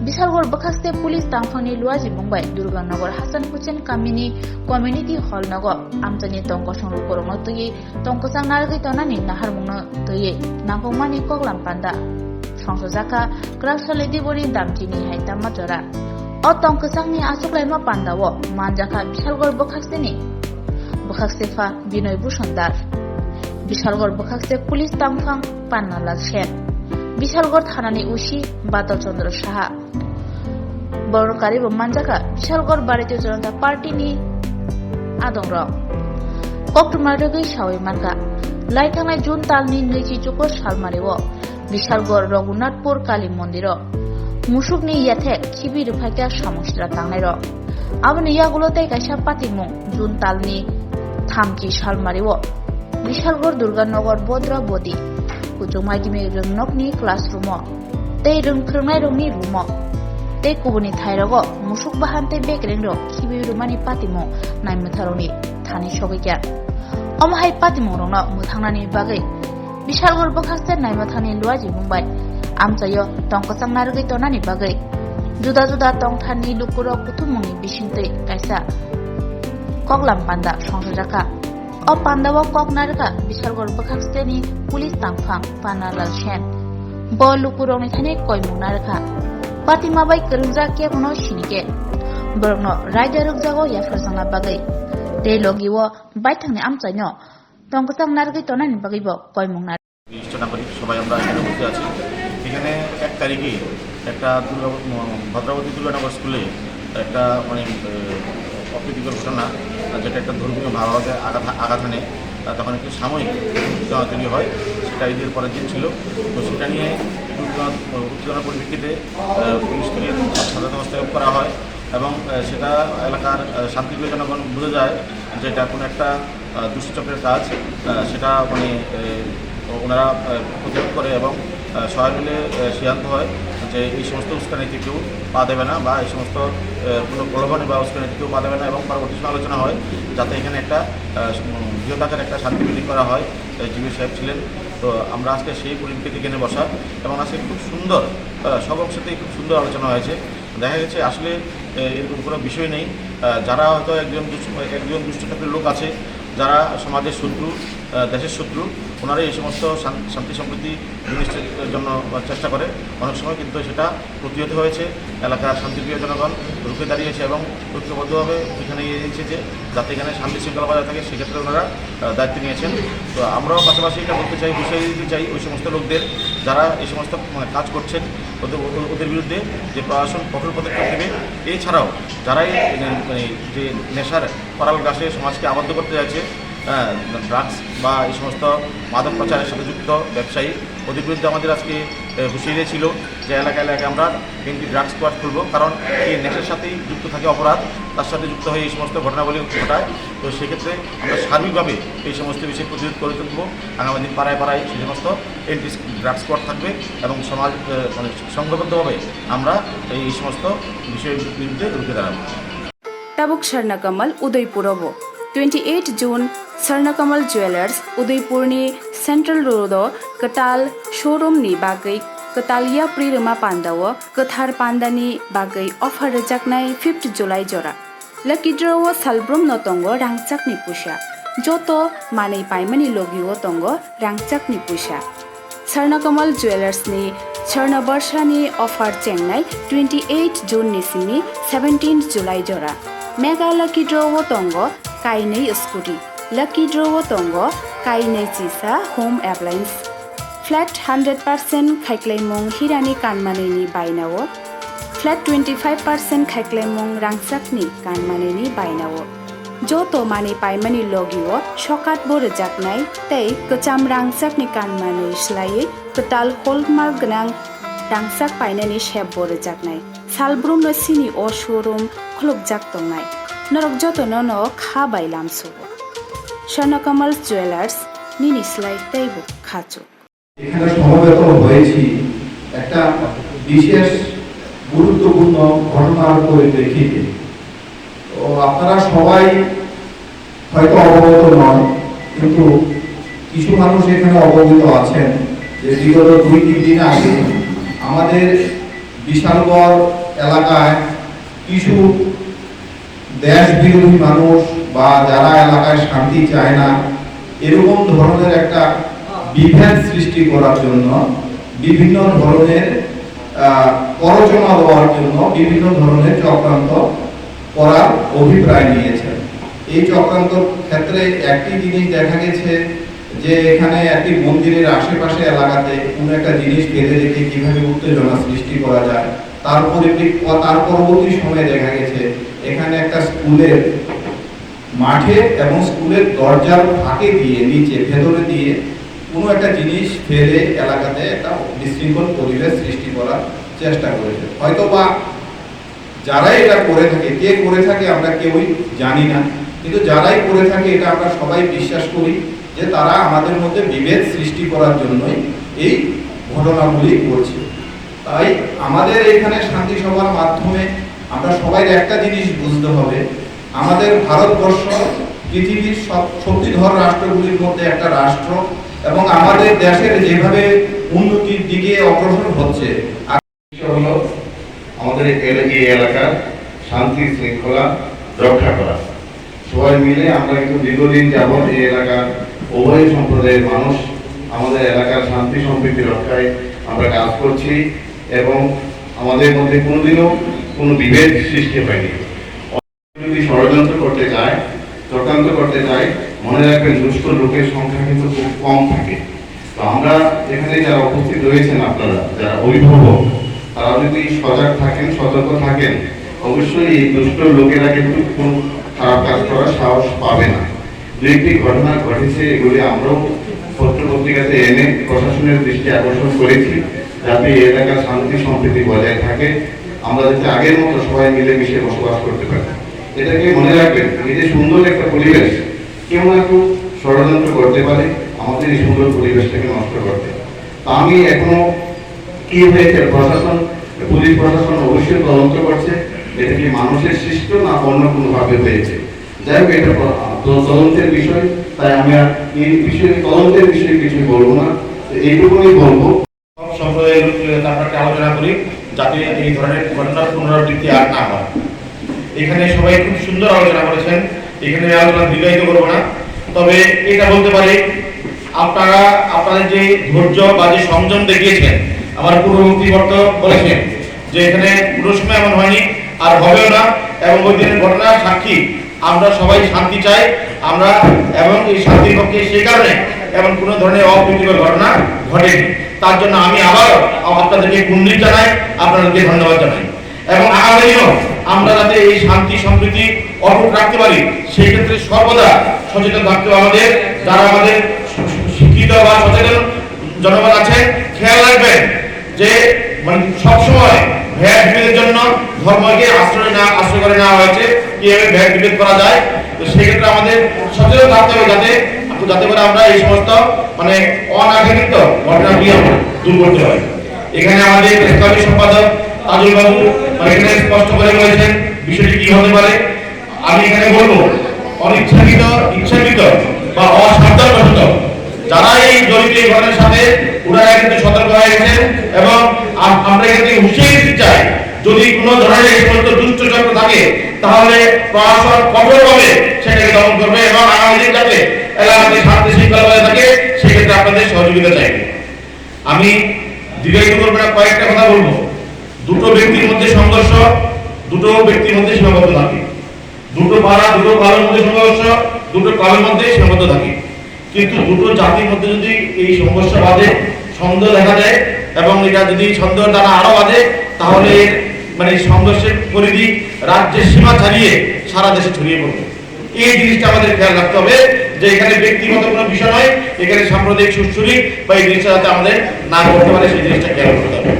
Bishalgarho bakhaste police tangphangni luaji mungbai Durganagar Hasan Hussein Kamini community hall nago amtani tongko songlu korongno tuyi tongko sang nargai tonani nahar mungno tuyi nangkongmani Koklam panda songsojaka kraksale dibori damjini haitama jora o tongko sangni asuklaima pandawo manjaka Bishalgarho bakhaste fa Binoy Bushondar Bishalgarho bakhaste police tangphang pannalal shen Bishalgarho thanani ushi Badal Chandra Saha Borokari Manjaka Bishalgarho Bharatiya Janata Party ni Adongro Koklam Shawi Manka Laitangai Jun Talni Nichi Chuko Shalmariwo Bishalgarho Raghunatpur Kali Mondiro Mushukni Yate Kibi Rupaka Shamushra Tangairo Abani Yagulote Kaisha Patimung Jun Talni Thamki Shalmariwo Bishalgarho Durganagar Bodra Bodi Kujumagi me Lokorokni classroom Tei Krungai Rungni Rumo Tei Kubuni Thairago Mushuk Bahante Bekrengro Kibi Rumani Patimo Nai Mutharoni Thani Shogikya Omahai Patimo Rongno Muthangnani Bagai Bishalgarho bakhaste Nai Muthani Luaji Mumbai Amchayo Tongkosang Nargai Tonani Bagai Juda Juda Tongthani Lukurok Kutumuni Bisinte Kaisa Koklam Panda Songsojaka O Pandawa Koknarka Bishalgarho bakhaste ni police tangphang panalal shen bo Lokorokni thane koimunarka Patima bai kerungja ke bono shinike borno raidaruk jago yafarsangna bagai te logiwo baithangni amchaino tongkosang nargai tonani bagai bo koimungnar সবাই আমরা এখানে বসে আছি এখানে 1 তারিখে একটা ভদ্রাবতী দুর্গানগর স্কুলে একটা অনেক অপ্রীতিকর ঘটনা যেটা একটা ধর্মীয় ভাবাকে আঘাত হানে তখন একটি সাময়িক উত্তেজনা তৈরি হয় সেটা ঈদের পরের দিন ছিল তো সেটা নিয়ে উত্তেজনার পরিপ্রেক্ষিতে পুলিশকে সচেতন হস্তক্ষেপ করা হয় এবং সেটা এলাকার শান্তিপ্রিয় জনগণ বুঝে যায় যে এটা কোনো একটা দুষ্চক্রের কাজ সেটা মানে ওনারা প্রতিরোধ করে এবং সবাই মিলে সিদ্ধান্ত হয় যে এই সমস্ত উস্কানিতে কেউ পা দেবে না বা এই সমস্ত কোনো প্রলোভনে বা উস্কানিতে কেউ পা দেবে না এবং পরবর্তী সমালোচনা হয় যাতে এখানে একটা বৃহদাকার একটা শান্তি বিধি করা হয় জিবি সাহেব ছিলেন তো আমরা আজকে সেই পরিপ্রেক্ষিতে এখানে বসা এবং আজকে খুব সুন্দর সব অংশতেই খুব সুন্দর আলোচনা হয়েছে দেখা গেছে আসলে এরকম কোনো বিষয় নেই যারা হয়তো একজন দুষ্টচক্রের লোক আছে যারা সমাজের শত্রু দেশের শত্রু ওনারা এই সমস্ত শান্তি সম্প্রীতি জিনিসের জন্য চেষ্টা করে অনেক সময় কিন্তু সেটা প্রতিহত হয়েছে এলাকার শান্তিপ্রিয় জনগণ রুখে দাঁড়িয়েছে এবং ঐক্যবদ্ধভাবে এখানে এসেছে যে যাতে এখানে শান্তি শৃঙ্খলা বজায় থাকে সেক্ষেত্রে ওনারা দায়িত্ব নিয়েছেন তো আমরাও পাশাপাশি এটা বলতে চাই বিষয় দিতে চাই ওই সমস্ত লোকদের যারা এই সমস্ত কাজ করছেন ওদের বিরুদ্ধে যে প্রশাসন কঠোর পদক্ষেপ নেবে এছাড়াও যারাই যে নেশার করাল গাছে সমাজকে আবদ্ধ করতে যাচ্ছে ড্রাগস বা এই সমস্ত মাদক পাচারের সাথে যুক্ত ব্যবসায়ী ওদের বিরুদ্ধে আমাদের আজকে হুঁশিয়ারি ছিল যে এলাকায় আমরা এন্টি ড্রাগস স্কোয়াড খুলব কারণ এই নেশার সাথেই যুক্ত থাকে অপরাধ তার সাথে যুক্ত হয়ে এই সমস্ত ঘটনাবলী ঘটায় তো সেক্ষেত্রে আমরা সার্বিকভাবে এই সমস্ত বিষয়ে প্রতিরোধ করে তুলব আগামী দিন পাড়ায় সেই সমস্ত এন্টি ড্রাগস স্কোয়াড থাকবে এবং সমাজ সংঘবদ্ধভাবে আমরা এই সমস্ত বিষয়ের বিরুদ্ধে রুখে দাঁড়াবো Tabuk Sharnakamal Udaipurabo 28 June Sharnakamal Jewelers Udaipurni Central Road Katal Showroom ni bagai Katalia Prirama Pandawo Kathar Pandani bagai offer rejaknai 5th July jora Lucky draw Salbrum no tongo rangchak ni pusha Joto manei paimani logiwo tongo rangchak ni pusha Sharnakamal Jewelers ni Sharna Barsha ni offer chengnai 28 June ni simi 17th July jora Mega Lucky Draw Tongo Kainei Scooty Lucky Draw Tongo Kainei Chisa Home Appliance Flat 100% Khaiklemong Hirani Kanmaneni Bainawo Flat 25% Khaiklemong Rangsakni Kanmaneni Bainawo Joto Mani Paimani Logiwo Shokat Bore Jaknai Tei Kacham Rangsakni Kanmanei Shlai Katal Hallmark Gnang Rangsak Painani Shep Bore Jaknai Salbrum no sini o showroom khuluk jak tongnai norok joto no kha bailam subo Sharnakamal Jewelers nini slide teibo khachu এখানে সমবেত হয়েছি একটা বিশেষ গুরুত্বপূর্ণ ঘটনার পরিপ্রেক্ষিতে তো আপনারা সবাই হয়তো অবগত নন কিন্তু কিছু মানুষ এখানে অবগত আছেন যে বিগত 2-3 দিন আগে আমাদের বিশালগড় এলাকায় কিছু দেশ বিরোধী মানুষ বা যারা এলাকায় শান্তি চায় না এরকম ধরনের একটা বিভেদ সৃষ্টি করার জন্য বিভিন্ন ধরনের প্ররোচনা দেওয়ার জন্য বিভিন্ন ধরনের চক্রান্ত করার অভিপ্রায় নিয়েছেন। এই চক্রান্তর ক্ষেত্রে একটি জিনিস দেখা গেছে যে এখানে একটি মন্দিরের আশেপাশে এলাকাতে কোনো একটা জিনিস ফেলে রেখে কিভাবে উত্তেজনা সৃষ্টি করা যায়, তার পরবর্তী সময়ে দেখা গেছে এখানে একটা স্কুলের মাঠে এবং স্কুলের দরজার ফাঁকে দিয়ে নিচে ভেতরে দিয়ে কোনো একটা জিনিস ফেলে এলাকাতে একটা বিশৃঙ্খল পরিবেশ সৃষ্টি করার চেষ্টা করেছে। হয়তো বা যারাই এটা করে থাকে, কে করে থাকে আমরা কেউই জানি না, কিন্তু যারাই করে থাকে এটা আমরা সবাই বিশ্বাস করি যে তারা আমাদের মধ্যে বিভেদ সৃষ্টি করার জন্যই এই ঘটনাগুলি করছে। তাই আমাদের এখানে শান্তি সভার মাধ্যমে আমরা সবাই একটা জিনিস বুঝতে হবে, আমাদের ভারতবর্ষ পৃথিবীর শক্তিধর রাষ্ট্রগুলির মধ্যে একটা রাষ্ট্র এবং আমাদের দেশের যেভাবে উন্নতির দিকে অগ্রসর হচ্ছে হলো আমাদের এই এলাকার শান্তি শৃঙ্খলা রক্ষা করা। সবাই মিলে আমরা কিন্তু দীর্ঘদিন যাবৎ এই এলাকার উভয় সম্প্রদায়ের মানুষ আমাদের এলাকার শান্তি সম্প্রীতি রক্ষায় আমরা কাজ করছি এবং আমাদের মধ্যে কোনোদিনও কোনো বিভেদ সৃষ্টি হয়নি। যদি ষড়যন্ত্র করতে যায়, চক্রান্ত করতে যায়, মনে রাখবেন দুষ্ট লোকের সংখ্যা কিন্তু খুব কম থাকে। তো আমরা এখানে যারা উপস্থিত রয়েছেন, আপনারা যারা অভিভাবক, তারা যদি সজাগ থাকেন, সতর্ক থাকেন, অবশ্যই এই দুষ্ট লোকেরা কিন্তু কোনো খারাপ কাজ করার সাহস পাবে না। দু একটি ঘটনা ঘটেছে, এগুলি আমরাও পত্র পত্রিকাতে এনে প্রশাসনের দৃষ্টি আকর্ষণ করেছি যাতে এই এলাকার শান্তি সম্প্রীতি বজায় থাকে, আমরা যাতে আগের মতো সবাই মিলেমিশে বসবাস করতে পারি। এটাকে মনে রাখবেন, এই যে সুন্দর একটা পরিবেশ, কেউ না কেউ ষড়যন্ত্র করতে পারে আমাদের এই সুন্দর পরিবেশটাকে নষ্ট করতে। তা আমি এখনো কি হয়েছে, প্রশাসন, পুলিশ প্রশাসন অবশ্যই তদন্ত করছে এটা কি মানুষের সৃষ্ট না অন্য কোনোভাবে হয়েছে। যাই হোক, এটা তদন্তের বিষয়, তাই আমি আর এই বিষয়ে তদন্তের বিষয়ে কিছু বলবো না, এইটুকুই বলবো। সব সম্প্রদায়ের আমরা আলোচনা করি যাতে এই ধরনের ঘটনার পুনরাবৃত্তি আর না হয়। এখানে সবাই খুব সুন্দর আলোচনা করেছেন, এখানে আলোচনা দীর্ঘায়িত করবো না, তবে এটা বলতে পারি আপনারা আপনাদের যে ধৈর্য বা যে সংযম দেখিয়েছেন, আমার পূর্ববর্তী বলেছেন যে এখানে কোনো সময় এমন হয়নি আর হবেও না, এবং ওই দিনের ঘটনার সাক্ষী আমরা সবাই শান্তি চাই আমরা, এবং এই শান্তির পক্ষে সেই কারণে এমন কোনো ধরনের অপ্রীতিকর ঘটনা ঘটেনি। তার জন্য আমি আবার আপনাদেরকে গুণগান জানাই, আপনাদেরকে ধন্যবাদ জানাই, এবং আগামীও আমরা যাতে এই শান্তি সম্প্রীতি অটুট রাখতে পারি সেই ক্ষেত্রে সর্বদা সচেতন থাকতে হবে। আমাদের যারা আমাদের শিক্ষিত বা সচেতন জনগণ আছে, খেয়াল রাখবেন যে মানে সবসময় ভেদ বিভেদের জন্য ধর্মকে আশ্রয় করে নেওয়া হয়েছে, কিভাবে ভেদ বিভেদ করা যায়। তো সেই ক্ষেত্রে আমাদের সচেতন থাকতে হবে যাতে করে আমরা এই সমস্ত মানে অনাকাঙ্ক্ষিত ঘটনাগুলি দূর করতে পারি। এখানে আমাদের প্রেসক্লাবের সম্পাদক তাজুল বাবু এখানে স্পষ্ট করে বলেছেন বিষয়টি কি হতে পারে। আমি এখানে বলবো ইচ্ছাকৃত বা অসাবধানবশত যারা এই জড়িত এই ঘটনার সাথে ওনারা কিন্তু সতর্ক হয়ে গেছেন, এবং আমরা এখানে হুঁশিয়ারি দিতে চাই যদি কোনো ধরনের এই সমস্ত দুষ্ট চক্র থাকে তাহলে প্রশাসন কঠোরভাবে সেটাকে দমন করবে, এবং আগামী দিন যাতে এলাকাতে শান্তি শৃঙ্খলা বজায় থাকে সেক্ষেত্রে আপনাদের সহযোগিতা চাই। আমি দীর্ঘায়িত করবো না, কয়েকটা কথা বলবো। দুটো ব্যক্তির মধ্যে সংঘর্ষ দুটো ব্যক্তির মধ্যে সীমাবদ্ধ থাকে, দুটো পাড়া দুটো পাড়ার মধ্যে সংঘর্ষ দুটো ক্লাবের মধ্যে সীমাবদ্ধ থাকে, কিন্তু দুটো জাতির মধ্যে যদি এই সংঘর্ষ বাঁধে, সন্দেহ দেখা যায়, এবং এটা যদি সন্দেহ দ্বারা আরো বাঁধে তাহলে মানে সংঘর্ষের পরিধি রাজ্যের সীমা ছাড়িয়ে সারা দেশে ছড়িয়ে পড়বে। এই জিনিসটা আমাদের খেয়াল রাখতে হবে যে এখানে ব্যক্তিগত কোনো বিষয় নয়, এখানে সাম্প্রদায়িক সুশ্রী বা এই জিনিসটা যাতে আমাদের না করতে পারে সেই জিনিসটা খেয়াল করতে হবে।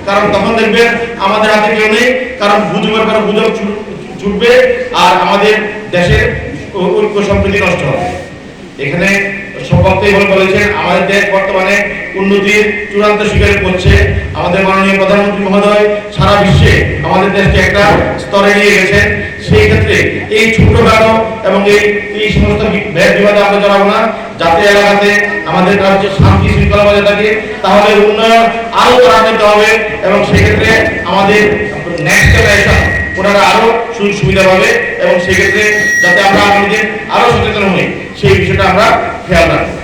কারণ তখন দেখবেন আমাদের হাতে কেউ নেই, কারণ গুজবের পর গুজব ছুটবে আর আমাদের দেশের ঐক্য সম্প্রীতি নষ্ট হবে। এখানে বক্তব্য বলেছেন আমাদের দেশ বর্তমানে উন্নতির চূড়ান্ত শিখরে পৌঁছে। আমাদের মাননীয় প্রধানমন্ত্রী মহোদয় সারা বিশ্বে আমাদের দেশকে একটা স্তরে নিয়ে গেছেন। সেই ক্ষেত্রে এই ছোটখাটো এবং এই সমস্ত বিবাদে আমরা জড়াবো না, যাতে এলাকাতে আমাদের রাজ্যে শান্তি শৃঙ্খলা বজায় থাকে, তাহলে উন্নয়ন আরো ত্বরান্বিত হবে এবং সেক্ষেত্রে আমাদের নেক্সট জেনারেশন ওনারা আরো সুযোগ সুবিধা পাবে এবং সেক্ষেত্রে যাতে আমরা আমাদের আরো সচেতন হই সেই বিষয়টা আমরা খেয়াল রাখবো।